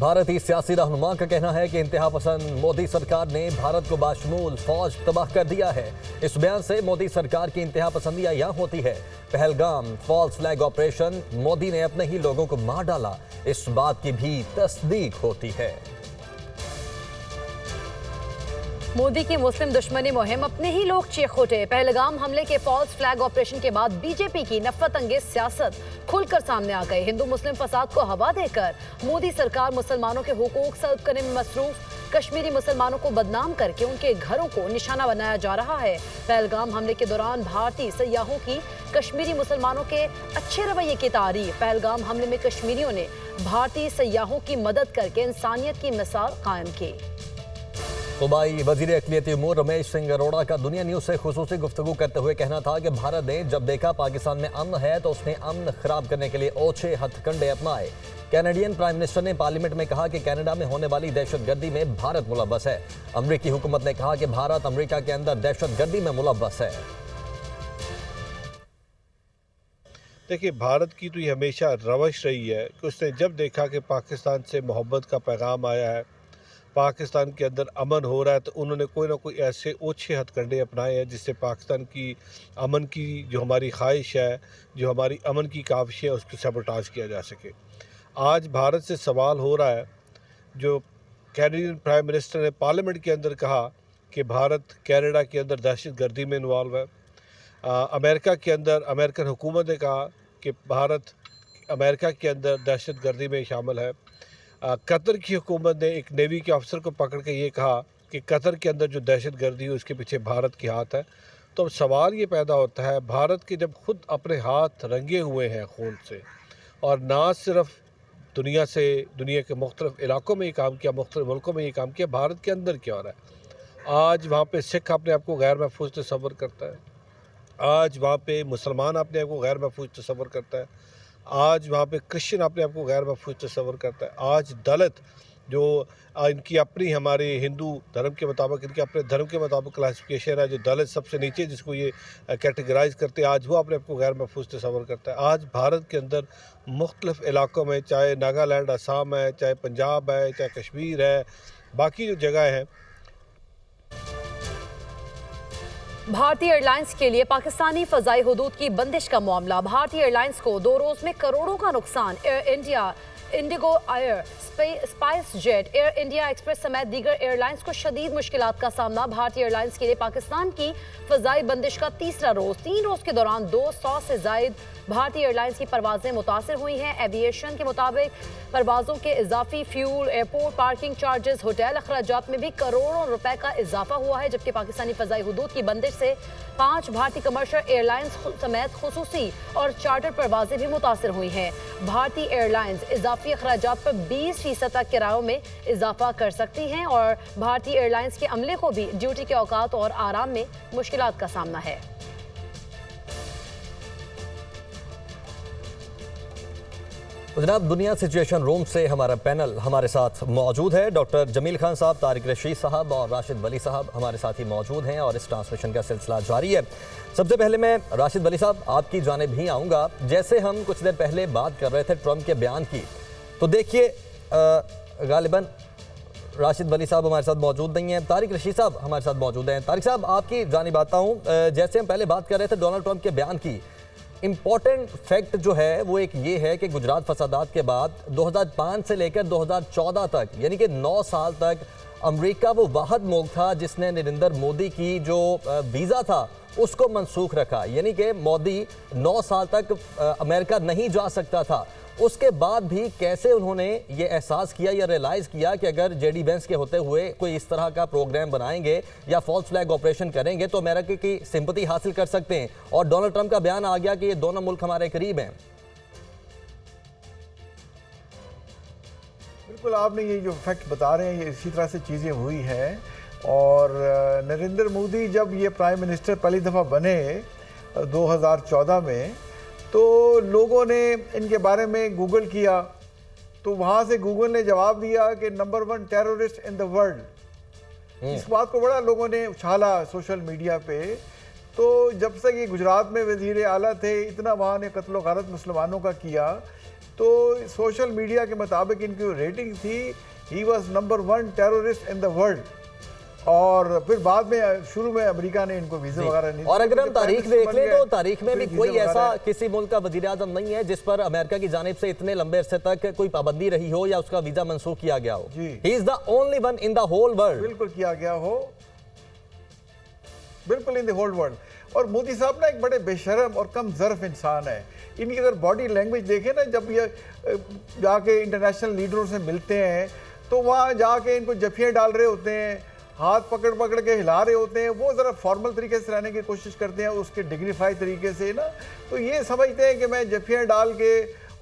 भारतीय सियासी रहनुमा का कहना है कि इंतहा पसंद मोदी सरकार ने भारत को बाशमूल फौज तबाह कर दिया है। इस बयान से मोदी सरकार की इंतहा पसंदियां यहाँ होती है। Pahalgam false flag operation, Modi ने अपने ही लोगों को मार डाला, इस बात की भी तस्दीक होती है। मोदी की मुस्लिम दुश्मनी मुहिम अपने ही लोग चीख उठे। पहलगाम हमले के फॉल्स फ्लैग ऑपरेशन के बाद बीजेपी की नफरत अंगेज सियासत खुलकर सामने आ गई। हिंदू मुस्लिम फसाद को हवा देकर मोदी सरकार मुसलमानों के हुकूक सल्ब करने में मसरूफ, कश्मीरी मुसलमानों को बदनाम करके उनके घरों को निशाना बनाया जा रहा है। पहलगाम हमले के दौरान भारतीय सयाहों की कश्मीरी मुसलमानों के अच्छे रवैये की तारीफ। पहलगाम हमले में कश्मीरियों ने भारतीय सयाहों की मदद करके इंसानियत की मिसाल कायम की। सूबाई वजीर अक़लियती उमूर रमेश सिंह अरोड़ा का दुनिया न्यूज़ से खुसूसी गुफ्तगू करते हुए कहना था कि भारत ने जब देखा पाकिस्तान में अमन है तो उसने अमन खराब करने के लिए ओछे हथकंडे अपनाए। कैनेडियन प्राइम मिनिस्टर ने पार्लियामेंट में कहा कि कनाडा में होने वाली दहशतगर्दी में भारत मुलव्वस है। अमरीकी हुकूमत ने कहा कि भारत अमरीका के अंदर दहशतगर्दी में मुलव्वस है। देखिए, भारत की तो ये हमेशा रवश रही है कि उसने जब देखा कि पाकिस्तान से मोहब्बत का पैगाम आया है, पाकिस्तान के अंदर अमन हो रहा है, तो उन्होंने कोई ना कोई ऐसे ओछे हथकंडे अपनाए हैं जिससे पाकिस्तान की अमन की जो हमारी ख्वाहिश है, जो हमारी अमन की काविश है, उसको सबोटाज किया जा सके। आज भारत से सवाल हो रहा है, जो कैनेडियन प्राइम मिनिस्टर ने पार्लियामेंट के अंदर कहा कि भारत कनाडा के अंदर दहशतगर्दी में इन्वॉल्व है। अमेरिका के अंदर अमेरिकन हुकूमत ने कहा कि भारत अमेरिका के अंदर दहशतगर्दी में शामिल है। कतर की हुकूमत ने एक नेवी के अफसर को पकड़ के ये कहा कि कतर के अंदर जो दहशतगर्दी है उसके पीछे भारत की हाथ है। तो अब सवाल ये पैदा होता है, भारत के जब खुद अपने हाथ रंगे हुए हैं खून से, और ना सिर्फ दुनिया के मुख्तलिफ इलाकों में ये काम किया, मुख्तलिफ मुल्कों में ये काम किया, भारत के अंदर क्या हो रहा है। आज वहाँ पे सिख अपने आप को गैर महफूज तस्वर करता है, आज वहाँ पे मुसलमान अपने आप को गैर महफूज तस्वर करता है, आज वहाँ पे क्रिश्चियन अपने आप को गैर महफूज तस्वर करता है, आज दलित जो इनकी अपनी हमारे हिंदू धर्म के मुताबिक, इनके अपने धर्म के मुताबिक क्लासिफिकेशन है, जो दलित सबसे नीचे जिसको ये कैटेगराइज करते हैं, आज वो अपने आप को गैर महफूज तस्वर करता है। आज भारत के अंदर मुख्तलिफ इलाकों में, चाहे नागालैंड आसाम है, चाहे पंजाब है, चाहे कश्मीर है, बाकी जो जगह हैं, भारतीय एयरलाइंस के लिए पाकिस्तानी फजाई हुदूद की बंदिश का मामला। भारतीय एयरलाइंस को 2 रोज में करोड़ों का नुकसान। Air India, Indigo air, spice jet, air India express समेत दीगर एयरलाइंस को शदीद मुश्किलात का सामना। भारतीय एयरलाइंस के लिए पाकिस्तान की फजाई बंदिश का तीसरा रोज। 3 रोज के दौरान 200 से जायद भारतीय एयरलाइंस की परवाजें मुतासर हुई हैं। एविएशन के मुताबिक परवाजों के इजाफी fuel, airport parking charges, hotel अखराजात में भी करोड़ों रुपए का इजाफा हुआ है। जबकि पाकिस्तानी फजाई हुदूद की बंदिश से 5 भारतीय कमर्शियल एयरलाइंस समेत खुसूसी और चार्टर परवाजें भी मुतासर हुई हैं। भारतीय एयरलाइंस इजाफी अखराजात पर 20% तक किरायों में इजाफा कर सकती हैं और भारतीय एयरलाइंस के अमले को भी ड्यूटी के औकात और आराम में मुश्किलात का सामना है। जनाब, दुनिया सिचुएशन रूम से हमारा पैनल हमारे साथ मौजूद है। डॉक्टर जमील खान साहब, तारिक रशीद साहब और राशिद वली साहब हमारे साथ ही मौजूद हैं और इस ट्रांसमिशन का सिलसिला जारी है। सबसे पहले मैं राशिद वली साहब आपकी जानिब ही आऊँगा। जैसे हम कुछ देर पहले बात कर रहे थे ट्रंप के बयान की, तो देखिए गालिबन राशिद वली साहब हमारे साथ मौजूद नहीं हैं, तारिक रशीद साहब हमारे साथ मौजूद हैं। तारिक साहब, आपकी जानिब आता हूँ। जैसे हम पहले बात कर रहे थे डोनाल्ड ट्रंप के बयान की, इम्पॉर्टेंट फैक्ट जो है वो एक ये है कि गुजरात फसादात के बाद 2005 से लेकर 2014 तक, यानी कि 9 साल तक अमेरिका वो वाहद मुल्क था जिसने नरेंद्र मोदी की जो वीज़ा था उसको मनसूख रखा। यानी कि मोदी 9 साल तक अमेरिका नहीं जा सकता था। उसके बाद भी कैसे उन्होंने ये एहसास किया या रियलाइज़ किया कि अगर जेडी वेंस के होते हुए कोई इस तरह का प्रोग्राम बनाएंगे या फॉल्स फ्लैग ऑपरेशन करेंगे तो अमेरिका की सिंपैथी हासिल कर सकते हैं। और डोनाल्ड ट्रंप का बयान आ गया कि ये दोनों मुल्क हमारे करीब हैं। बिल्कुल, आपने ये जो फैक्ट बता रहे हैं, ये इसी तरह से चीज़ें हुई हैं। और नरेंद्र मोदी जब ये प्राइम मिनिस्टर पहली दफ़ा बने 2014 में, तो लोगों ने इनके बारे में गूगल किया, तो वहाँ से गूगल ने जवाब दिया कि number 1 terrorist in the world. इस बात को बड़ा लोगों ने उछाला सोशल मीडिया पे। तो जब से ये गुजरात में वज़ीर आला थे, इतना वहाँ ने कत्ल व गारत मुसलमानों का किया तो सोशल मीडिया के मुताबिक इनकी रेटिंग थी, he was number 1 terrorist in the world. और फिर बाद में शुरू में अमेरिका ने इनको वीज़ा वगैरह नहीं। और अगर हम तारीख देख लें तो तारीख में भी कोई ऐसा किसी मुल्क का वज़ीर आज़म नहीं है जिस पर अमेरिका की जानिब से इतने लंबे अरसे तक कोई पाबंदी रही हो या उसका वीज़ा मंसूख किया गया हो। जी। He is the only one in the whole world. बिल्कुल किया गया हो, बिल्कुल इन द होल वर्ल्ड। और मोदी साहब ना एक बड़े बेशरम और कम ज़र्फ इंसान है। इनकी अगर बॉडी लैंग्वेज देखें ना, जब ये जाके इंटरनेशनल लीडरों से मिलते हैं तो वहाँ जाके इनको जफियाँ डाल रहे होते हैं, हाथ पकड़ पकड़ के हिला रहे होते हैं, वो ज़रा फॉर्मल तरीके से रहने की कोशिश करते हैं, उसके डिग्निफाइड तरीके से ना। तो ये समझते हैं कि मैं जफियाँ डाल के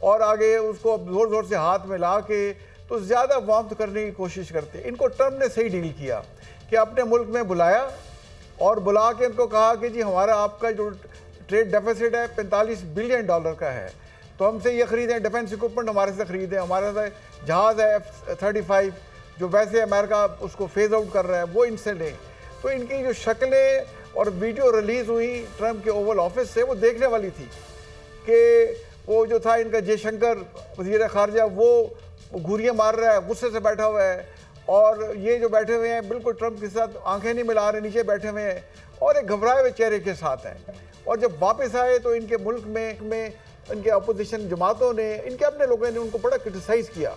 और आगे उसको ज़ोर ज़ोर से हाथ में ला के तो ज़्यादा वार्म करने की कोशिश करते हैं। इनको ट्रम्प ने सही डील किया कि अपने मुल्क में बुलाया और बुला के उनको कहा कि जी हमारा आपका जो ट्रेड डेफिसिट है $45 बिलियन का है, तो हमसे ये ख़रीदें, डिफेंस इक्विपमेंट हमारे से ख़रीदें, हमारे से जहाज़ है F-35 जो वैसे अमेरिका उसको फेज आउट कर रहा है, वो इनसे लें। तो इनकी जो शक्लें और वीडियो रिलीज़ हुई ट्रम्प के ओवल ऑफिस से, वो देखने वाली थी कि वो जो था इनका जयशंकर वज़ीर ख़ारजा, वो घूरियाँ मार रहा है, गुस्से से बैठा हुआ है, और ये जो बैठे हुए हैं बिल्कुल ट्रम्प के साथ आंखें नहीं मिला रहे, नीचे बैठे हुए हैं और एक घबराए हुए चेहरे के साथ हैं। और जब वापस आए तो इनके मुल्क में इनके अपोजिशन जमातों ने, इनके अपने लोगों ने उनको बड़ा क्रिटिसाइज़ किया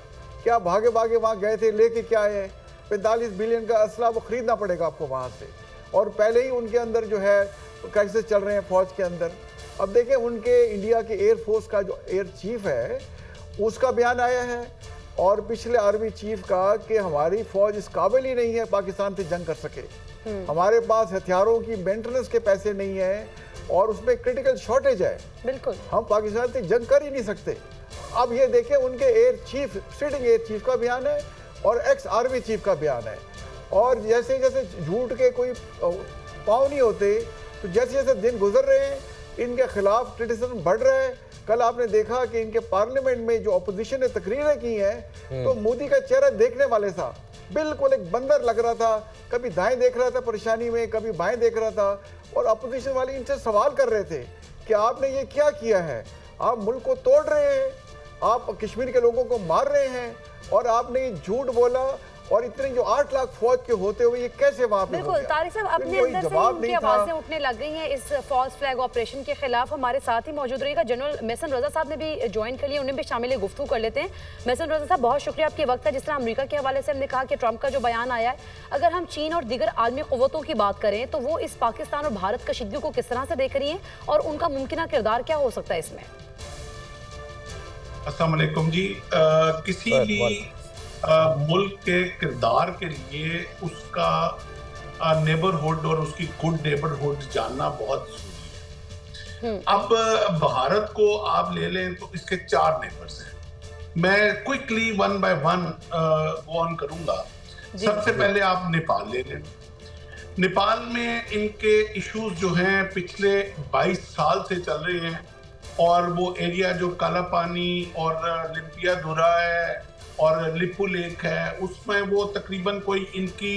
कि आप भागे भागे वहाँ गए थे, लेके क्या आए, 45 बिलियन का असला वो ख़रीदना पड़ेगा आपको वहाँ से। और पहले ही उनके अंदर जो है क्राइसिस चल रहे हैं फ़ौज के अंदर। अब देखें उनके इंडिया के एयर फोर्स का जो एयर चीफ है उसका बयान आया है, और पिछले आर्मी चीफ का कि हमारी फ़ौज इस काबिल ही नहीं है पाकिस्तान से जंग कर सके, हमारे पास हथियारों की मेंटेनेंस के पैसे नहीं है और उसमें क्रिटिकल शॉर्टेज है, बिल्कुल हम पाकिस्तान से जंग कर ही नहीं सकते। अब ये देखें उनके air chief, sitting air chief का बयान है और एक्स आर्मी चीफ का बयान है। और जैसे जैसे झूठ के कोई पाँव नहीं होते, तो जैसे जैसे दिन गुजर रहे हैं इनके खिलाफ क्रिटिसिज्म बढ़ रहा है। कल आपने देखा कि इनके पार्लियामेंट में जो अपोजिशन ने तकरीरें की हैं, तो मोदी का चेहरा देखने वाले था, बिल्कुल एक बंदर लग रहा था, कभी दाएं देख रहा था परेशानी में, कभी बाएं देख रहा था, और अपोजिशन वाले इनसे सवाल कर रहे थे कि आपने ये क्या किया है, आप मुल्क को तोड़ रहे हैं, आप कश्मीर के लोगों को मार रहे हैं, और आपने ये झूठ बोला, और इतने जो 8 लाख फौज के होते हुए ये कैसे वहाँ पे बिल्कुल तारिक साहब, अपने अंदर से इनकी आवाजें उठने लग गई हैं इस फॉल्स फ्लैग ऑपरेशन के खिलाफ। हमारे साथ ही मौजूद रहिएगा, जनरल मेहसन रजा साहब ने भी ज्वाइन कर लिया, उन्हें भी शामिल गुफ्तगू कर लेते हैं। मेहसन रजा साहब, बहुत शुक्रिया आपके वक्त है। जिस तरह अमेरिका के हवाले से हमने कहा कि ट्रंप का जो बयान आया है, अगर हम चीन और दीगर आलमी क़ुव्वतों की बात करें तो वो इस पाकिस्तान और भारत कशीदगी को किस तरह से देख रही हैं और उनका मुमकिन किरदार क्या हो सकता है इसमें? अस्सलाम वालेकुम जी। किसी भी मुल्क के किरदार के लिए उसका नेबरहुड और उसकी गुड नेबरहुड जानना बहुत जरूरी है। अब भारत को आप ले लें तो इसके 4 नेबर्स हैं। मैं क्विकली 1 बाय 1 गो ऑन करूंगा। सबसे पहले आप नेपाल ले लें। नेपाल में इनके इश्यूज जो हैं पिछले 22 साल से चल रहे हैं, और वो एरिया जो काला पानी और लिम्पिया धुरा है और लिपू लेक है, उसमें वो तकरीबन कोई इनकी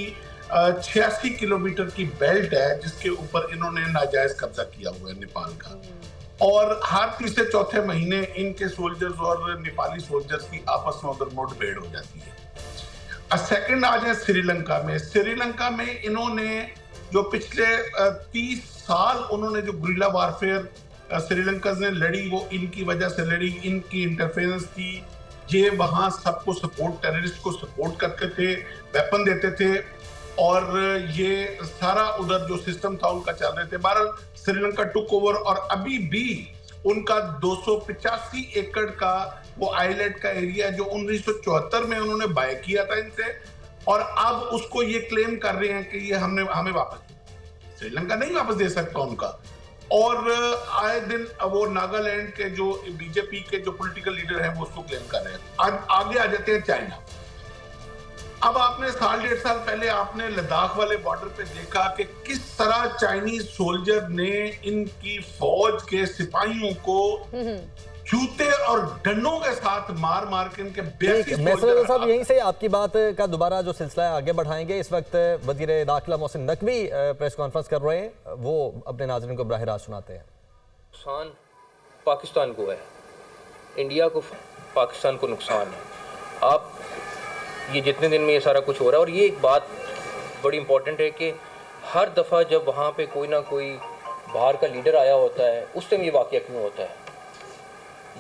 86 किलोमीटर की बेल्ट है जिसके ऊपर इन्होंने नाजायज कब्जा किया हुआ है नेपाल का। और हर तीसरे चौथे महीने इनके सोल्जर्स और नेपाली सोल्जर्स की आपस में उधर मुठभेड़ हो जाती है। सेकंड आ जाए श्रीलंका में। श्रीलंका में इन्होंने जो पिछले 30 साल उन्होंने जो गुरिल्ला वारफेयर श्रीलंका ने लड़ी, वो इनकी वजह से लड़ी, इनकी इंटरफेरेंस थी। ये वहाँ सबको सपोर्ट, टेररिस्ट को सपोर्ट करते थे, वेपन देते थे, और ये सारा उधर जो सिस्टम था उनका चल रहे थे। बहरहाल श्रीलंका टुक ओवर, और अभी भी उनका 285 एकड़ का वो आइलैंड का एरिया जो 1974 में उन्होंने बाय किया था इनसे, और अब उसको ये क्लेम कर रहे हैं कि ये हमें वापस, श्रीलंका नहीं वापस दे सकता उनका। और आए दिन वो नागालैंड के जो बीजेपी के जो पॉलिटिकल लीडर हैं वो उसको क्लेम कर रहे हैं। आगे आ जाते हैं चाइना। अब आपने 1.5 साल पहले आपने लद्दाख वाले बॉर्डर पे देखा कि किस तरह चाइनीज सोल्जर ने इनकी फौज के सिपाहियों को जूते और डंडों के साथ मार मार के इनके 82 मेहसन साहब, यहीं से आपकी बात का दोबारा जो सिलसिला है आगे बढ़ाएंगे। इस वक्त वजीर दाखिला मोहसिन नकवी प्रेस कॉन्फ्रेंस कर रहे हैं, वो अपने नाज़रीन को बराह रास्त सुनाते हैं। नुकसान पाकिस्तान को है, इंडिया को पाकिस्तान को नुकसान है। आप ये जितने दिन में ये सारा कुछ हो रहा है, और ये एक बात बड़ी इम्पोर्टेंट है कि हर दफ़ा जब वहाँ पे कोई ना कोई बाहर का लीडर आया होता है उस टाइम ये वाक़या क्यों होता है।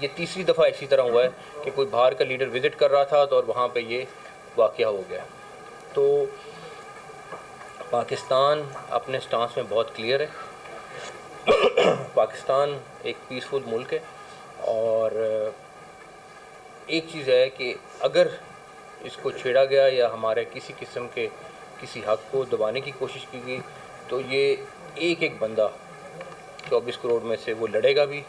ये तीसरी दफ़ा इसी तरह हुआ है कि कोई बाहर का लीडर विज़िट कर रहा था तो और वहाँ पे ये वाक़या हो गया। तो पाकिस्तान अपने स्टांस में बहुत क्लियर है। पाकिस्तान एक पीसफुल मुल्क है, और एक चीज़ है कि अगर इसको छेड़ा गया या हमारे किसी किस्म के किसी हक़ को दबाने की कोशिश की गई तो ये एक एक बंदा 24 करोड़ में से वो लड़ेगा भी,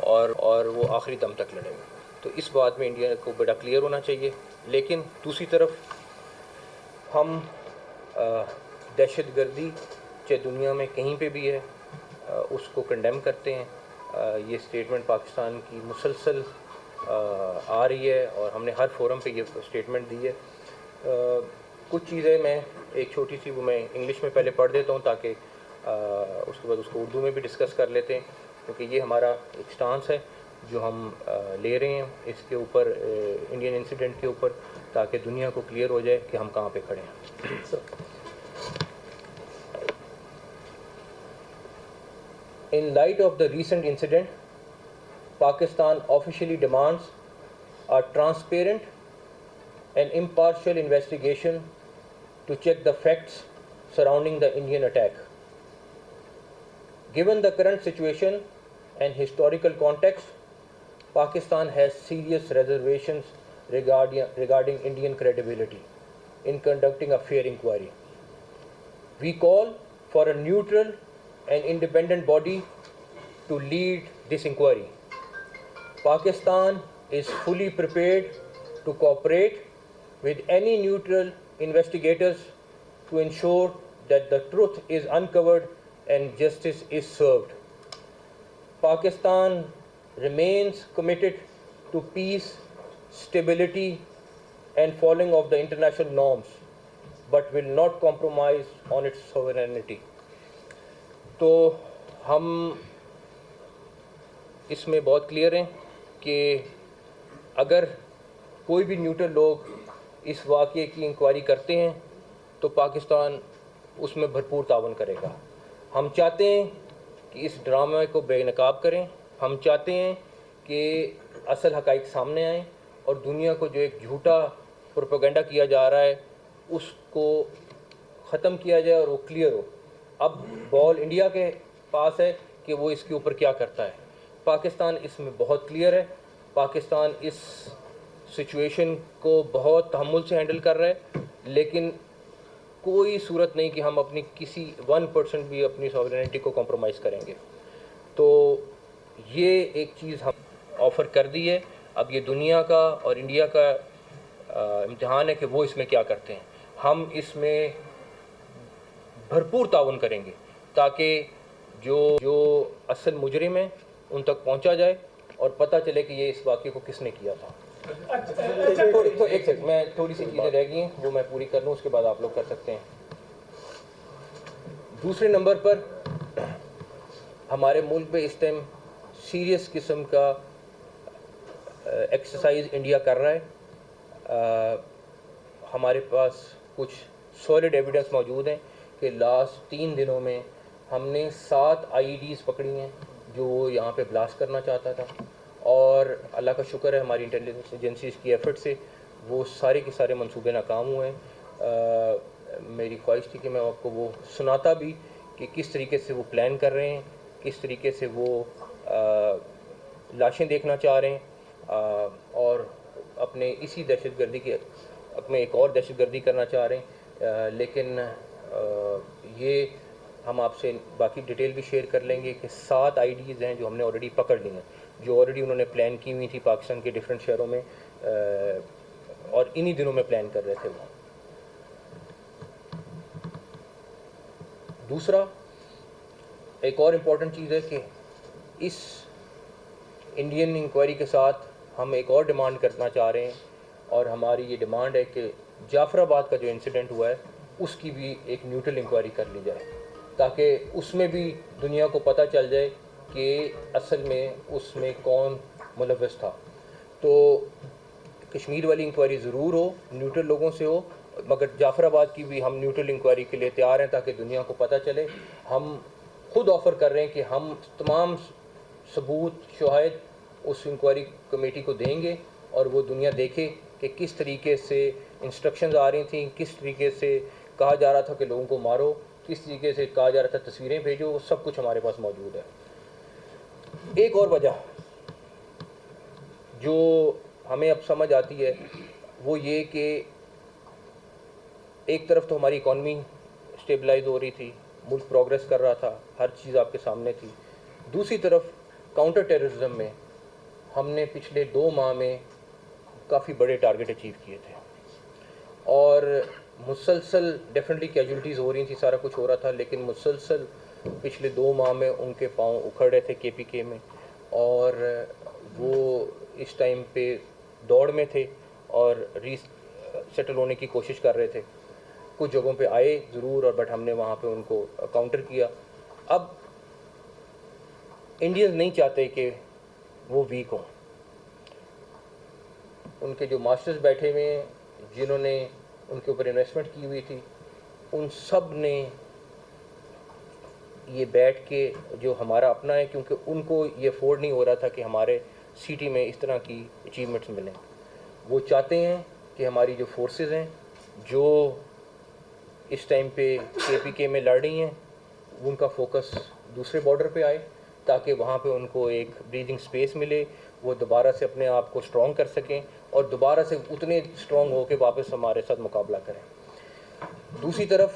और वो आखिरी दम तक लड़ेगा। तो इस बात में इंडिया को बड़ा क्लियर होना चाहिए। लेकिन दूसरी तरफ हम दहशतगर्दी चाहे दुनिया में कहीं पे भी है उसको कंडेम करते हैं। ये स्टेटमेंट पाकिस्तान की मुसलसल आ रही है और हमने हर फोरम पे ये स्टेटमेंट दी है। कुछ चीज़ें मैं एक छोटी सी वो मैं इंग्लिश में पहले पढ़ देता हूँ ताकि उसके बाद उसको उर्दू में भी डिस्कस कर लेते हैं, क्योंकि ये हमारा एक स्टांस है जो हम ले रहे हैं इसके ऊपर, इंडियन इंसिडेंट के ऊपर, ताकि दुनिया को क्लियर हो जाए कि हम कहाँ पे खड़े हैं। In light of the recent incident, Pakistan officially demands a transparent and impartial investigation to check the facts surrounding the Indian attack. Given the current situation and historical context, Pakistan has serious reservations regarding Indian credibility in conducting a fair inquiry. We call for a neutral and independent body to lead this inquiry. Pakistan is fully prepared to cooperate with any neutral investigators to ensure that the truth is uncovered and justice is served. Pakistan remains committed to peace, stability, and following of the international norms, but will not compromise on its sovereignty. तो हम इसमें बहुत clear हैं कि अगर कोई भी neutral लोग इस वाक़ये की इंक्वायरी करते हैं तो पाकिस्तान उसमें भरपूर तावन करेगा। हम चाहते हैं कि इस ड्रामे को बेनकाब करें। हम चाहते हैं कि असल हक़ाइक़ सामने आएँ और दुनिया को जो एक झूठा प्रोपेगेंडा किया जा रहा है उसको ख़त्म किया जाए और वो क्लियर हो। अब बॉल इंडिया के पास है कि वो इसके ऊपर क्या करता है। पाकिस्तान इसमें बहुत क्लियर है। पाकिस्तान इस सिचुएशन को बहुत तहम्मुल से हैंडल कर रहा है, लेकिन कोई सूरत नहीं कि हम अपनी किसी 1% भी अपनी सॉवरेनिटी को कॉम्प्रोमाइज़ करेंगे। तो ये एक चीज़ हम ऑफ़र कर दी है। अब ये दुनिया का और इंडिया का इम्तिहान है कि वो इसमें क्या करते हैं। हम इसमें भरपूर ताउन करेंगे ताकि जो असल मुजरिम है उन तक पहुंचा जाए और पता चले कि ये इस वाक़ये को किसने किया था। तो एक सेकंड, मैं थोड़ी सी चीज़ें रह गई हैं वो मैं पूरी कर लूँ, उसके बाद आप लोग कर सकते हैं। दूसरे नंबर पर हमारे मुल्क में इस टाइम सीरियस किस्म का एक्सरसाइज इंडिया कर रहा है। हमारे पास कुछ सॉलिड एविडेंस मौजूद हैं कि लास्ट 3 दिनों में हमने 7 IEDs पकड़ी हैं जो यहाँ पे ब्लास्ट करना चाहता था, और अल्लाह का शुक्र है हमारी इंटेलिजेंस एजेंसीज़ की एफर्ट से वो सारे के सारे मंसूबे नाकाम हुए हैं। मेरी ख्वाहिश थी कि मैं आपको वो सुनाता भी कि किस तरीके से वो प्लान कर रहे हैं, किस तरीके से वो लाशें देखना चाह रहे हैं और अपने इसी दहशतगर्दी के अपने एक और दहशतगर्दी करना चाह रहे हैं। लेकिन ये हम आपसे बाकी डिटेल भी शेयर कर लेंगे कि 7 IEDs हैं जो हमने ऑलरेडी पकड़ ली हैं, जो ऑलरेडी उन्होंने प्लान की हुई थी पाकिस्तान के डिफरेंट शहरों में, और इन्हीं दिनों में प्लान कर रहे थे वो। दूसरा एक और इम्पॉर्टेंट चीज़ है कि इस इंडियन इंक्वायरी के साथ हम एक और डिमांड करना चाह रहे हैं, और हमारी ये डिमांड है कि जाफराबाद का जो इंसिडेंट हुआ है उसकी भी एक न्यूट्रल इंक्वायरी कर ली जाए, ताकि उसमें भी दुनिया को पता चल जाए कि असल में उसमें कौन मुलव्वस था। تو کشمیر والی انکوائری ضرور ہو, نیوٹرل لوگوں سے ہو, مگر جعفر آباد کی بھی ہم نیوٹرل انکوائری کے لیے تیار ہیں تاکہ دنیا کو پتہ چلے. ہم خود آفر کر رہے ہیں کہ ہم تمام ثبوت شواہد اس انکوائری کمیٹی کو دیں گے اور وہ دنیا دیکھے کہ کس طریقے سے انسٹرکشنز آ رہی تھیں, کس طریقے سے کہا جا رہا تھا کہ لوگوں کو مارو, کس طریقے سے کہا جا رہا تھا تصویریں بھیجو, وہ سب کچھ ہمارے پاس موجود ہے. ایک اور وجہ جو ہمیں اب سمجھ آتی ہے وہ یہ کہ ایک طرف تو ہماری اکانومی اسٹیبلائز ہو رہی تھی, ملک پروگریس کر رہا تھا, ہر چیز آپ کے سامنے تھی. دوسری طرف کاؤنٹر ٹیررزم میں ہم نے پچھلے 2 ماہ میں کافی بڑے ٹارگٹ اچیو کیے تھے اور مسلسل ڈیفینیٹلی کیجولٹیز ہو رہی تھیں, سارا کچھ ہو رہا تھا, لیکن مسلسل پچھلے 2 ماہ میں ان کے پاؤں اکھڑ رہے تھے KPK میں, اور وہ اس ٹائم پہ دوڑ میں تھے اور سیٹل ہونے کی کوشش کر رہے تھے. کچھ جگہوں پہ آئے ضرور, اور بٹ ہم نے وہاں پہ ان کو کاؤنٹر کیا. اب انڈینز نہیں چاہتے کہ وہ ویک ہوں. ان کے جو ماسٹرز بیٹھے ہوئے ہیں جنہوں نے ان کے اوپر انویسٹمنٹ کی ہوئی تھی, ان سب نے یہ بیٹھ کے جو ہمارا اپنا ہے, کیونکہ ان کو یہ افورڈ نہیں ہو رہا تھا کہ ہمارے سٹی میں اس طرح کی اچیومنٹس ملیں. وہ چاہتے ہیں کہ ہماری جو فورسز ہیں جو اس ٹائم پہ KPK میں لڑ رہی ہیں, ان کا فوکس دوسرے بارڈر پہ آئے تاکہ وہاں پہ ان کو ایک بریدنگ سپیس ملے, وہ دوبارہ سے اپنے آپ کو اسٹرانگ کر سکیں اور دوبارہ سے اتنے اسٹرانگ ہو کے واپس ہمارے ساتھ مقابلہ کریں. دوسری طرف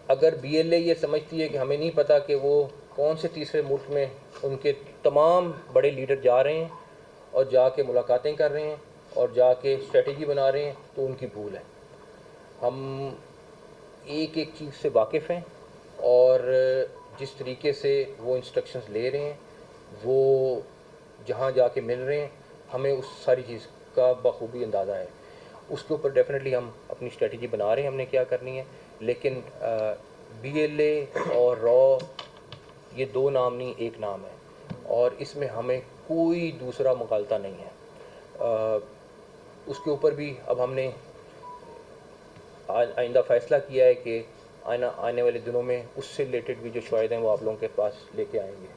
اگر BLA یہ سمجھتی ہے کہ ہمیں نہیں پتہ کہ وہ کون سے تیسرے ملک میں ان کے تمام بڑے لیڈر جا رہے ہیں اور جا کے ملاقاتیں کر رہے ہیں اور جا کے اسٹریٹجی بنا رہے ہیں, تو ان کی بھول ہے. ہم ایک ایک چیز سے واقف ہیں اور جس طریقے سے وہ انسٹرکشنز لے رہے ہیں, وہ جہاں جا کے مل رہے ہیں, ہمیں اس ساری چیز کا بخوبی اندازہ ہے. اس کے اوپر ڈیفینیٹلی ہم اپنی اسٹریٹجی بنا رہے ہیں ہم نے کیا کرنی ہے, لیکن BLA اور را یہ 2 نام نہیں, ایک نام ہے, اور اس میں ہمیں کوئی دوسرا مغالطہ نہیں ہے. اس کے اوپر بھی اب ہم نے آئندہ فیصلہ کیا ہے کہ آنے والے دنوں میں اس سے ریلیٹڈ بھی جو شواہد ہیں وہ آپ لوگوں کے پاس لے کے آئیں گے.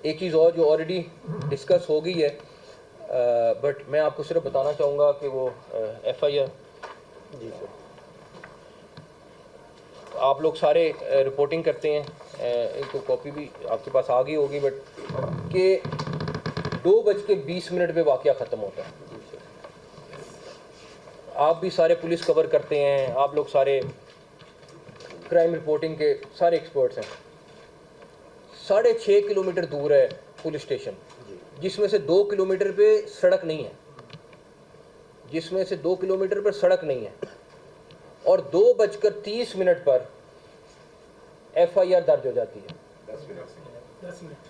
ایک چیز اور جو آلریڈی ڈسکس ہو گئی ہے, بٹ میں آپ کو صرف بتانا چاہوں گا کہ وہ FIR, جی سر, آپ لوگ سارے رپورٹنگ کرتے ہیں, ایک تو کاپی بھی آپ کے پاس آ گئی ہوگی, بٹ کہ 2:20 پہ واقعہ ختم ہوتا ہے. آپ بھی سارے پولیس کور کرتے ہیں, آپ لوگ سارے کرائم رپورٹنگ کے سارے ایکسپرٹس ہیں. 6.5 کلومیٹر دور ہے پولیس اسٹیشن, جس میں سے 2 کلومیٹر پہ سڑک نہیں ہے, جس میں سے 2 کلومیٹر پر سڑک نہیں ہے, اور 2:30 پر FIR درج ہو جاتی ہے. 10 منٹ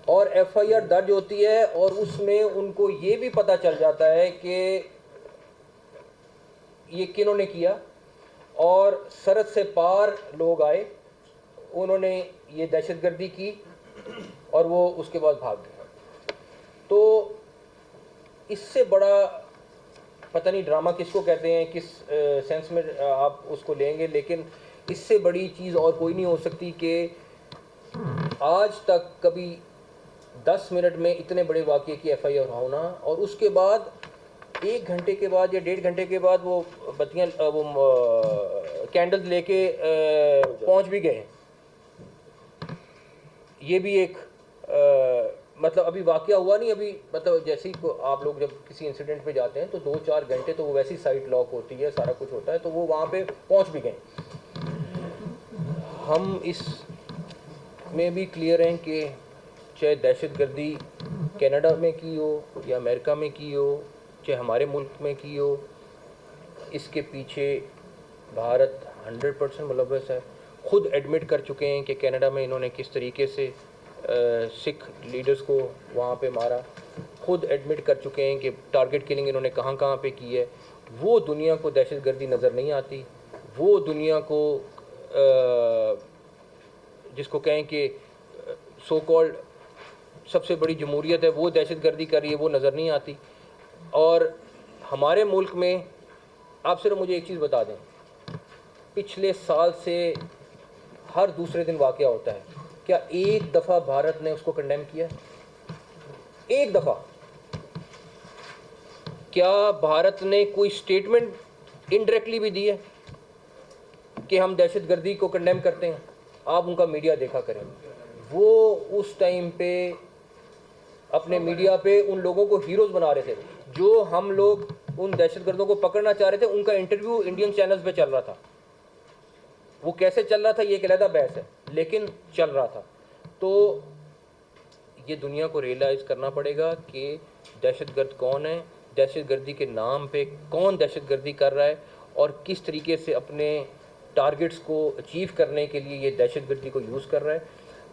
اور FIR درج ہوتی ہے, اور اس میں ان کو یہ بھی پتہ چل جاتا ہے کہ یہ کنہوں نے کیا, اور سرحد سے پار لوگ آئے, انہوں نے یہ دہشت گردی کی اور وہ اس کے بعد بھاگ گئے. تو اس سے بڑا پتہ نہیں ڈرامہ کس کو کہتے ہیں, کس سینس میں آپ اس کو لیں گے, لیکن اس سے بڑی چیز اور کوئی نہیں ہو سکتی کہ آج تک کبھی 10 منٹ میں اتنے بڑے واقعے کی FIR ہونا, اور اس کے بعد 1 گھنٹے کے بعد یا 1.5 گھنٹے کے بعد وہ بتیاں وہ کینڈل لے کے پہنچ بھی گئے. یہ بھی ایک مطلب ابھی واقعہ ہوا نہیں, ابھی مطلب جیسے ہی آپ لوگ جب کسی انسیڈنٹ پہ جاتے ہیں تو 2-4 گھنٹے تو وہ ویسی سائٹ لاک ہوتی ہے, سارا کچھ ہوتا ہے, تو وہ وہاں پہ پہنچ بھی گئے. ہم اس میں بھی کلیئر ہیں کہ چاہے دہشت گردی کینیڈا میں کی ہو یا امریکہ میں کی ہو, چاہے ہمارے ملک میں کی ہو, اس کے پیچھے بھارت 100% ملوث ہے. خود ایڈمٹ کر چکے ہیں کہ کینیڈا میں انہوں نے کس طریقے سے سکھ لیڈرز کو وہاں پہ مارا, خود ایڈمٹ کر چکے ہیں کہ ٹارگٹ کلنگ انہوں نے کہاں کہاں پہ کی ہے. وہ دنیا کو دہشت گردی نظر نہیں آتی, وہ دنیا کو جس کو کہیں کہ सो कॉल्ड सबसे बड़ी जमहूरियत है वो दहशतगर्दी कर रही है, वो नज़र नहीं आती। और हमारे मुल्क में आप सिर्फ मुझे एक चीज़ बता दें, पिछले साल से हर दूसरे दिन वाक़या होता है, क्या एक दफ़ा भारत ने उसको कंडेम किया? एक दफ़ा? क्या भारत ने कोई स्टेटमेंट इनडायरेक्टली भी दी है कि हम दहशतगर्दी को कंडेम करते हैं? आप उनका मीडिया देखा करें, वो उस टाइम पे अपने मीडिया पे उन लोगों को हीरोज़ बना रहे थे। जो हम लोग उन दहशतगर्दों को पकड़ना चाह रहे थे, उनका इंटरव्यू इंडियन चैनल्स पे चल रहा था। वो कैसे चल रहा था ये एक अलग बहस है, लेकिन चल रहा था। तो ये दुनिया को रियलाइज़ करना पड़ेगा कि दहशतगर्द कौन है, दहशतगर्दी के नाम पे कौन दहशतगर्दी कर रहा है और किस तरीके से अपने टारगेट्स को अचीव करने के लिए ये दहशतगर्दी को यूज़ कर रहा है।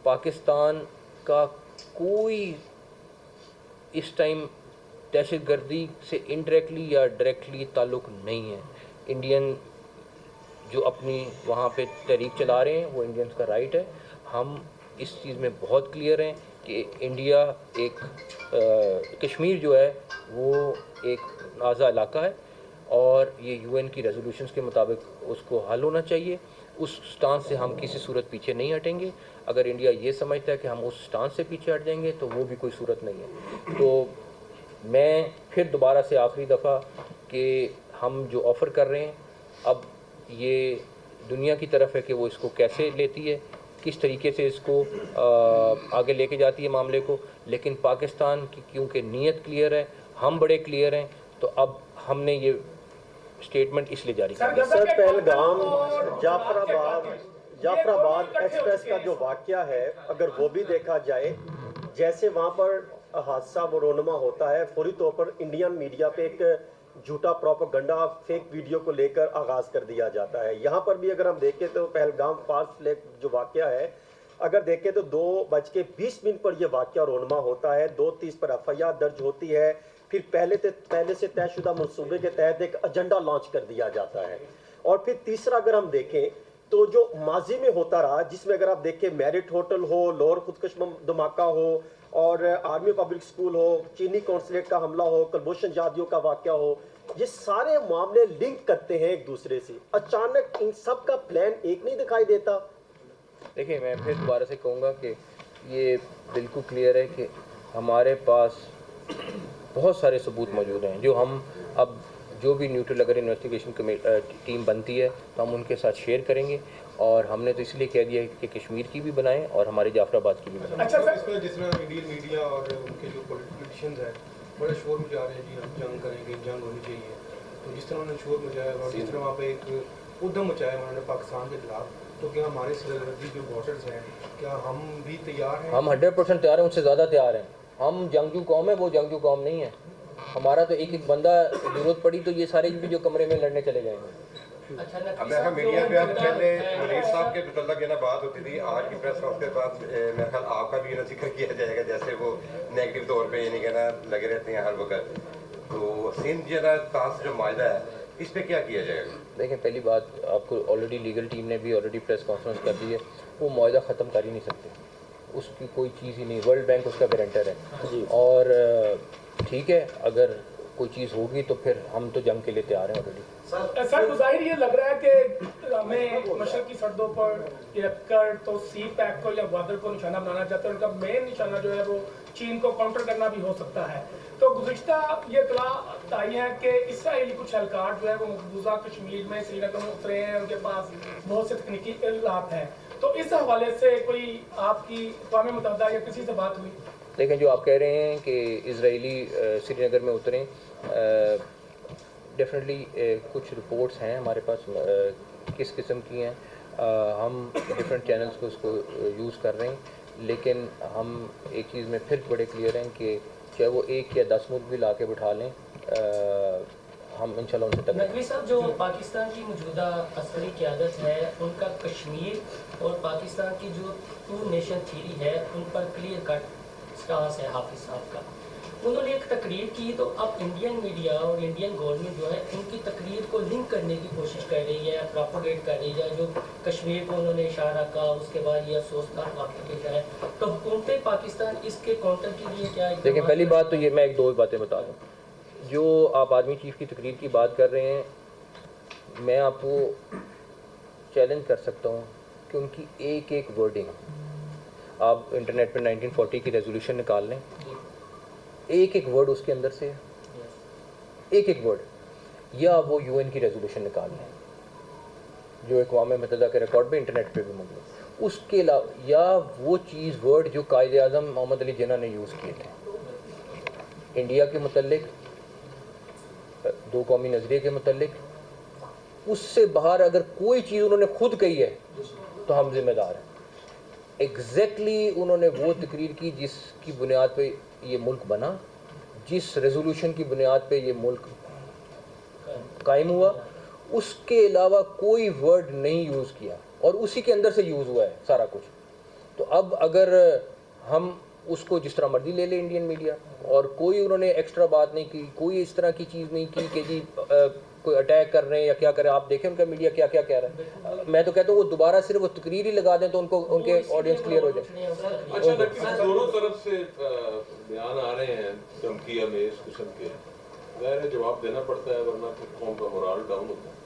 पाकिस्तान का कोई इस टाइम दहशतगर्दी से इनडायरेक्टली या डायरेक्टली ताल्लुक़ नहीं है। इंडियन जो अपनी वहाँ पे तहरीक चला रहे हैं वो इंडियंस का राइट है। हम इस चीज़ में बहुत क्लियर हैं कि इंडिया एक कश्मीर जो है वो एक नाज़ा इलाका है और ये यूएन की रेजोल्यूशंस के मुताबिक उसको हल होना चाहिए। उस स्टांस से हम किसी सूरत पीछे नहीं हटेंगे। अगर इंडिया ये समझता है कि हम उस स्टांस से पीछे हट जाएंगे तो वो भी कोई सूरत नहीं है। तो मैं फिर दोबारा से आखिरी दफ़ा कि हम जो ऑफ़र कर रहे हैं अब ये दुनिया की तरफ है कि वो इसको कैसे लेती है, किस तरीके से इसको आगे लेके जाती है मामले को। लेकिन पाकिस्तान की क्योंकि नीयत क्लियर है, हम बड़े क्लियर हैं, तो अब हमने ये स्टेटमेंट इसलिए जारी किया। सर, पहलगाम जाफराबाद एक्सप्रेस का जो वाकया है, अगर वो भी देखा जाए, जैसे वहाँ पर हादसा वो रोनमा होता है, फौरी तौर पर इंडियन मीडिया पे एक झूठा प्रोपेगेंडा फेक वीडियो को लेकर आगाज कर दिया जाता है। यहाँ पर भी अगर हम देखें तो पहलगाम फाल्स फ्लैग जो वाकया है, अगर देखें तो 2:20 पर यह वाकया रोनमा होता है। 2:30 पर एफआईआर दर्ज होती है। फिर पहले से तयशुदा मंसूबे के तहत एक एजेंडा लॉन्च कर दिया जाता है। और फिर तीसरा अगर हम देखें तो जो माजी में होता रहा, जिसमें अगर आप देखें मैरिट होटल हो, लाहौर खुदकश धमाका हो और आर्मी पब्लिक स्कूल हो, चीनी कौंसलेट का हमला हो, कुलभूषण जाधव का वाकया हो, ये सारे मामले लिंक करते हैं एक दूसरे से। अचानक इन सब का प्लान एक नहीं दिखाई देता। देखिए, मैं फिर दोबारा से कहूँगा कि ये बिल्कुल क्लियर है कि हमारे पास बहुत सारे सबूत मौजूद हैं जो हम अब जो भी न्यूट्रल अगर इन्वेस्टिगेशन टीम बनती है तो हम उनके साथ शेयर करेंगे। और हमने तो इसलिए कह दिया कि कश्मीर की भी बनाएं और हमारे जाफराबाद की भी बनाएं। अच्छा सर, इसमें जिस तरह इंडियन मीडिया और उनके जो पॉलिटिशियंस हैं बड़े शोर मचा रहे हैं कि हम जंग करेंगे, जंग होनी चाहिए, तो जिस तरह उन्होंने शोर मचाया और जिस तरह वहाँ पे एक उद्यम मचाया उन्होंने पाकिस्तान के खिलाफ, तो क्या हमारे सरहदी जो बॉर्डर्स हैं, क्या हम भी तैयार हैं? हम 100% तैयार हैं, उनसे ज़्यादा तैयार हैं। हम जंगजू कौम है, वो जंगजू कौम नहीं है। हमारा तो एक एक बंदा जरूरत पड़ी तो ये सारे भी जो कमरे में लड़ने चले जाएंगे। अच्छा, मीडिया पे पहले मुनीर साहब के मुतल्लक ये ना बात होती थी, आज की प्रेस कॉन्फ्रेंस के बाद मेरे ख्याल आपका भी ना जिक्र किया जाएगा, जैसे वो नेगेटिव तौर पे ये नहीं कहना लगे रहते हैं हर वक्त। तो सिंध जिला तास जो मायदा है इस पे क्या किया जाएगा? देखें, पहली बात आपको ऑलरेडी लीगल टीम ने भी ऑलरेडी प्रेस कॉन्फ्रेंस कर दी है, वो मायदा ख़त्म कर ही नहीं सकते, उसकी कोई चीज़ ही नहीं। वर्ल्ड बैंक उसका गारंटर है और ठीक है, अगर कोई चीज़ होगी तो फिर हम तो जंग के लिए तैयार हैं ऑलरेडी। सर, तो जाहिर ये लग रहा है कि हमें मशरक़ की सरहदों पर ये रखकर तो सी पैक को या ग्वादर को निशाना बनाना चाहते हैं। उनका मेन निशाना जो है वो चीन को काउंटर करना भी हो सकता है। तो गुज़िश्ता ये इत्तला आई है कि इसराइली कुछ एहलकार जो है वो मकबूजा कश्मीर में श्रीनगर में उतरे हैं, उनके पास बहुत से तकनीकी इल्लात हैं। तो इस हवाले से कोई आपकी अक़वाम मुत्तहिदा या किसी से बात हुई? देखें, जो आप कह रहे हैं कि इजरायली श्रीनगर में उतरे, डेफिनेटली कुछ रिपोर्ट्स हैं हमारे पास किस किस्म की हैं। हम डिफरेंट चैनल्स को उसको यूज़ कर रहे हैं, लेकिन हम एक चीज़ में फिर बड़े क्लियर हैं कि चाहे वो 1 या 10 मुल्क भी ला के बिठा लें, हम इंशाल्लाह उनसे टकराएंगे। नकवी साहब, जो पाकिस्तान की मौजूदा असली क़यादत है, उनका कश्मीर और पाकिस्तान की जो 2 नेशन थ्योरी है उन पर क्लियर कट स्टांस है हाफिज़ साहब का। उन्होंने एक तकरीर की, तो अब इंडियन मीडिया और इंडियन गवर्नमेंट जो है उनकी तकरीर को लिंक करने की कोशिश कर रही है, प्रोपोगेट कर रही है। जो कश्मीर को उन्होंने इशारा कहा, उसके बाद ये अफसोसनाक वाक़या है, तो हुकूमत पाकिस्तान इसके काउंटर के लिए क्या? देखिए, पहली बात तो ये मैं एक दो बातें बता दूँ। जो आप आर्मी चीफ की तकरीर की बात कर रहे हैं, मैं आपको चैलेंज कर सकता हूँ कि उनकी एक एक वर्डिंग, आप इंटरनेट पर 1940 की रेजोल्यूशन निकाल लें, एक एक वर्ड उसके अंदर से, एक एक वर्ड, या वो यूएन की रेजोल्यूशन निकाल लें जो अक़वाम मुत्तहिदा के रिकॉर्ड पे इंटरनेट पे भी मौजूद है, उसके अलावा, या वो चीज़ वर्ड जो कायदे आज़म मोहम्मद अली जिन्ना ने यूज़ किए थे इंडिया के मुतल्लिक, दो कौमी नज़रिए के मुतल्लिक, उससे बाहर अगर कोई चीज़ उन्होंने खुद कही है तो हम जिम्मेदार हैं। एग्जैक्टली उन्होंने वो तकरीर की जिसकी बुनियाद पे ये मुल्क बना, जिस रेजोल्यूशन की बुनियाद पे ये मुल्क कायम हुआ, उसके अलावा कोई वर्ड नहीं यूज़ किया और उसी के अंदर से यूज़ हुआ है सारा कुछ। तो अब अगर हम उसको जिस तरह मर्जी ले ले इंडियन मीडिया, और कोई उन्होंने एक्स्ट्रा बात नहीं की, कोई इस तरह की चीज़ नहीं की कि जी कोई अटैक कर रहे हैं या क्या कर रहे हैं, आप देखें उनका मीडिया क्या क्या कह रहा है। मैं तो कहता हूँ वो दोबारा सिर्फ वो तकरीर ही लगा दें तो उनको उनके ऑडियंस क्लियर हो जाए। अच्छा, लेकिन दोनों तरफ से बयान आ रहे हैं धमकी में इस किस्म के, ज़ाहिर है जवाब देना पड़ता है, वरना फिर कौम का मोरल डाउन होता है।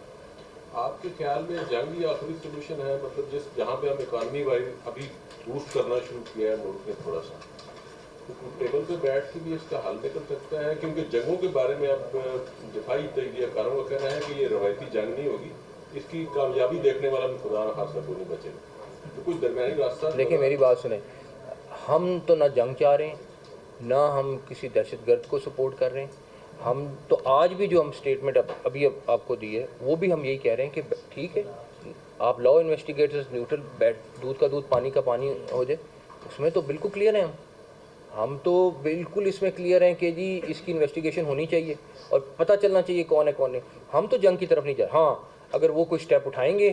आपके ख्याल में जंग ही आखिरी सोल्यूशन है? मतलब जिस जहाँ पे हम इकॉनमी वाइज अभी बूस्ट करना शुरू किया है मुल्क में थोड़ा सा, तो टेबल पे बैठ के भी इसका हल निकल सकता है? क्योंकि जंगों के बारे में अब दिफाई तजज़ियाकारों का कहना है कि ये रवायती जंग नहीं होगी, इसकी कामयाबी देखने वाला भी खुदा न खासा कोई नहीं बचेगा, तो कुछ दरमियानी रास्ता। देखिए मेरी बात सुने, हम तो ना जंग चाह रहे हैं, ना हम किसी दहशतगर्द को सपोर्ट कर रहे हैं। हम तो आज भी जो हम स्टेटमेंट अभी आपको दी है, वो भी हम यही कह रहे हैं कि ठीक है, आप लॉ इन्वेस्टिगेटर्स न्यूट्रल बैठ, दूध का दूध पानी का पानी हो जाए, उसमें तो बिल्कुल क्लियर हैं हम तो बिल्कुल इसमें क्लियर हैं कि जी इसकी इन्वेस्टिगेशन होनी चाहिए और पता चलना चाहिए कौन है कौन नहीं। हम तो जंग की तरफ नहीं जा रहे। हाँ, अगर वो कोई स्टेप उठाएंगे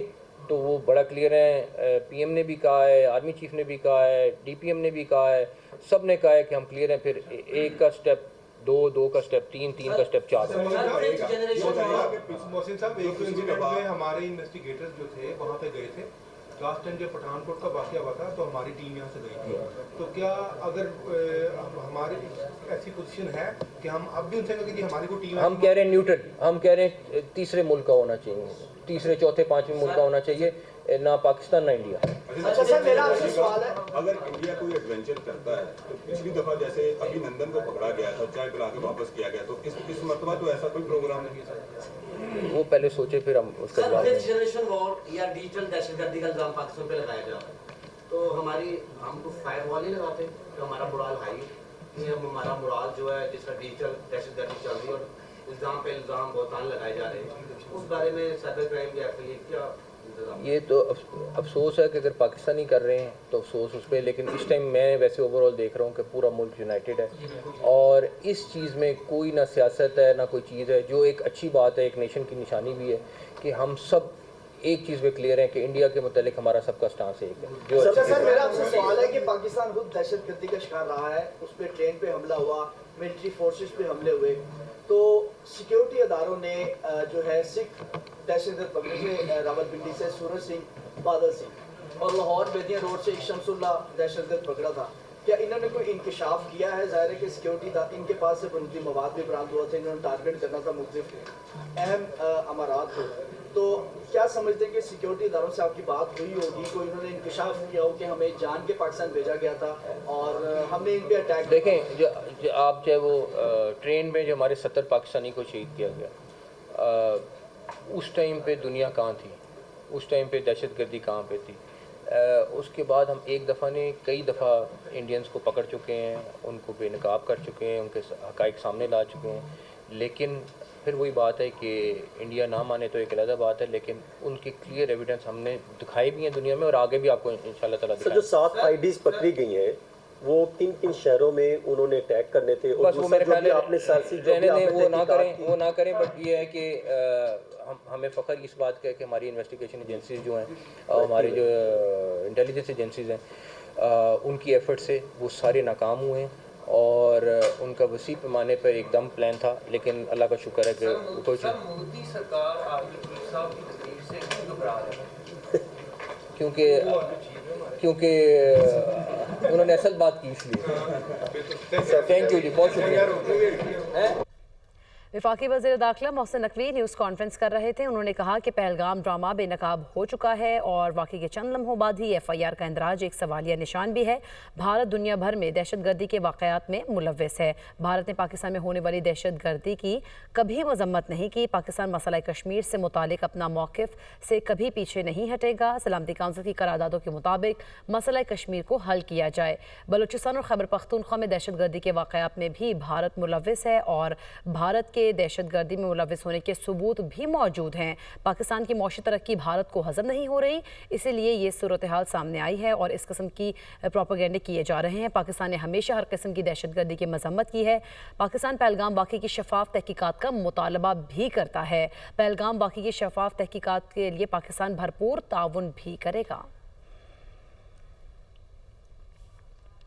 तो वो बड़ा क्लियर है, पीएम ने भी कहा है, आर्मी चीफ ने भी कहा है, डीपीएम ने भी कहा है, सब ने कहा है कि हम क्लियर हैं। फिर एक का स्टेप दो, दो का स्टेप तीन, तीन का स्टेप चार। मोहसिन साहब, एक इंसिडेंट में हमारे इन्वेस्टिगेटर्स जो थे वहाँ पे गए थे, लास्ट टाइम जब पठानकोट का वाक़या हुआ था तो हमारी टीम यहाँ से गई थी। तो क्या अगर हमारी ऐसी पोजीशन है कि हम अब भी उनसे कहें कि हमारी को टीम, हम कह रहे हैं न्यूट्रल, हम कह रहे हैं तीसरे मुल्क का होना चाहिए, तीसरे चौथे पांचवें मुल्क का होना चाहिए, ना पाकिस्तान ना इंडिया। अच्छा सर, मेरा आपसे सवाल है, अगर इंडिया कोई एडवेंचर करता है तो पिछली दफा जैसे अभिनंदन को पकड़ा गया था, चाय पिला के वापस किया गया, तो इस मरतबा तो ऐसा कोई प्रोग्राम नहीं है। वो पहले सोचे फिर हम उसका जवाब दें। जनरेशन वॉर या डिजिटल दहशतगर्दी का इल्जाम पाकिस्तान पे लगाया जा रहा है, तो हम तो फायर वॉल ही लगाते तो हमारा मुराल हाई, हमारा मुराल जो है जिसका डिजिटल दहशतगर्दी चल रही है और इल्जाम पे इल्जाम बहुतान लगाए जा रहे हैं, उस बारे में साइबर क्राइम के एफआईए क्या? ये तो अफसोस है कि अगर पाकिस्तानी कर रहे हैं तो अफसोस उस पर, लेकिन इस टाइम मैं वैसे ओवरऑल देख रहा हूँ कि पूरा मुल्क यूनाइटेड है और इस चीज़ में कोई ना सियासत है ना कोई चीज़ है, जो एक अच्छी बात है, एक नेशन की निशानी भी है कि हम सब एक चीज़ में क्लियर है कि इंडिया के मुतालिक हमारा सबका स्टांस एक है। जो सर, मेरा आपसे सवाल है कि पाकिस्तान खुद दहशतगर्दी का शिकार रहा है, उस पर ट्रेन पे हमला हुआ, मिलिट्री फोर्सेस पे हमले हुए, तो सिक्योरिटी अदारों ने जो है सिख दहशतगर्द पकड़े थे रावलपिंडी से सूरज सिंह, बादल सिंह, और लाहौर बेदिया रोड से एक शमसुल्ला दहशतगर्द पकड़ा था। क्या इन्होंने कोई इंकशाफ किया है? ज़ाहिर है कि सिक्योरिटी इनके पास से बुनियादी मवाद भी बरामद हुआ था, इन्होंने टारगेट करना था मुख्तलिफ अहम अमारात को, तो क्या समझते हैं कि सिक्योरिटी इदारों से आपकी बात हुई होगी, कोई इन्होंने इंकशाफ किया हो कि हमें जान के पाकिस्तान भेजा गया था और हमने इन पे अटैक? देखें, जो आप चाहे वो ट्रेन में जो हमारे 70 पाकिस्तानी को शहीद किया गया, उस टाइम पे दुनिया कहाँ थी, उस टाइम पे दहशतगर्दी कहाँ पे थी? उसके बाद हम एक दफ़ा ने कई दफ़ा इंडियंस को पकड़ चुके हैं, उनको बेनकाब कर चुके हैं, उनके हक़ाइक़ सामने ला चुके हैं, लेकिन फिर वही बात है कि इंडिया ना माने तो एक अलग बात है, लेकिन उनकी क्लियर एविडेंस हमने दिखाई भी है दुनिया में और आगे भी आपको इंशाल्लाह ताला दिखाएंगे। जो 7 आईडीज पकड़ी गई हैं वो किन किन शहरों में उन्होंने अटैक करने थे? बस वो मेरे ख्याल आपने वो ना करें, बट ये है कि हमें फ़ख्र इस बात का है कि हमारी इन्वेस्टिगेशन एजेंसीज जो हैं और हमारी जो इंटेलिजेंस एजेंसीज हैं, उनकी एफर्ट से वो सारे नाकाम हुए हैं اور ان کا وسیع پیمانے پر ایک دم پلان تھا، لیکن اللہ کا شکر ہے کہ کوئی چیز مودی سرکار آرمی چیف صاحب کی تقریر سے کیوں گھبرا رہے ہیں؟ کیونکہ انہوں نے اصل بات کی اس لیے. تھینک یو جی، بہت شکریہ. وفاقی وزیر داخلہ محسن نقوی نیوز کانفرنس کر رہے تھے. انہوں نے کہا کہ پہلگام ڈرامہ بے نقاب ہو چکا ہے اور واقعے کے چند لمحوں بعد ہی FIR کا اندراج ایک سوالیہ نشان بھی ہے. بھارت دنیا بھر میں دہشت گردی کے واقعات میں ملوث ہے. بھارت نے پاکستان میں ہونے والی دہشت گردی کی کبھی مذمت نہیں کی. پاکستان مسئلہ کشمیر سے متعلق اپنا موقف سے کبھی پیچھے نہیں ہٹے گا. سلامتی کونسل کی قراردادوں کے مطابق مسئلہ کشمیر کو حل کیا جائے. بلوچستان اور خیبر پختونخوا میں دہشت گردی کے واقعات میں بھی بھارت ملوث ہے اور بھارت کے دہشت گردی میں ملوث ہونے کے ثبوت بھی موجود ہیں. پاکستان کی معاشی ترقی بھارت کو ہضم نہیں ہو رہی، اسی لیے یہ صورتحال سامنے آئی ہے اور اس قسم کی پروپیگنڈے کیے جا رہے ہیں. پاکستان نے ہمیشہ ہر قسم کی دہشت گردی کی مذمت کی ہے. پاکستان پہلگام واقعے کی شفاف تحقیقات کا مطالبہ بھی کرتا ہے. پہلگام واقعے کی شفاف تحقیقات کے لیے پاکستان بھرپور تعاون بھی کرے گا.